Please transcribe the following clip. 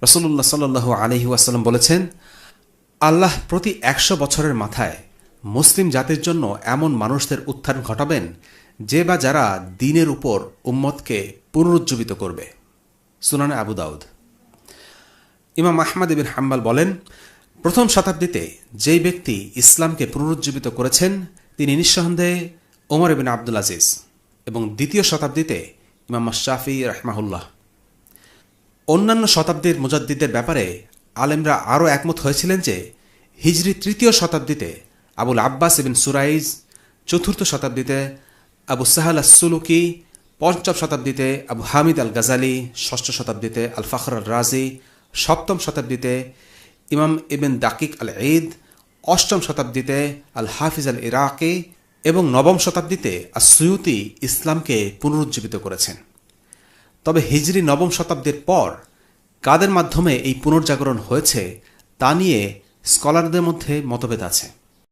রাসূলুল্লাহ সাল্লাল্লাহু আলাইহি ওয়াসাল্লাম বলেছেন, আল্লাহ প্রতি ১০০ বছরের মাথায় মুসলিম জাতির জন্য এমন মানুষদের উত্থান ঘটাবেন যে বা যারা দ্বীনের উপর উম্মতকে পুনরুজ্জীবিত করবে। সুনানে আবু দাউদ। ইমাম আহমদ ইবনে হাম্বল বলেন, প্রথম শতাব্দীতে যেই ব্যক্তি ইসলামকে পুনরুজ্জীবিত করেছেন তিনি নিঃসন্দেহে ওমর ইবনে আব্দুল আজিজ, এবং দ্বিতীয় শতাব্দীতে ইমাম শাফিঈ রাহমাহুল্লাহ। অন্যান্য শতাব্দীর মুজাদ্দিদের ব্যাপারে আলেমরা আরও একমত হয়েছিলেন যে হিজরি ৩য় শতাব্দীতে আবুল আব্বাস ইবনে সুরাইজ, ৪র্থ শতাব্দীতে আবু সাহাল আস-সুলুকি, ৫ম শতাব্দীতে আবু হামিদ আল গাজালি, ৬ষ্ঠ শতাব্দীতে আল ফখর আল রাজি, ৭ম শতাব্দীতে ইমাম ইবন দাকিক আল ঈদ, ৮ম শতাব্দীতে আল হাফিজ আল ইরাকি এবং ৯ম শতাব্দীতে আস-সুয়ুতি ইসলামকে পুনরুজ্জীবিত করেছেন। তবে হিজরি ৯ম শতাব্দীর পর কাদের মাধ্যমে এই পুনর্জাগরণ হয়েছে তা নিয়ে স্কলারদের মধ্যে মতভেদ আছে।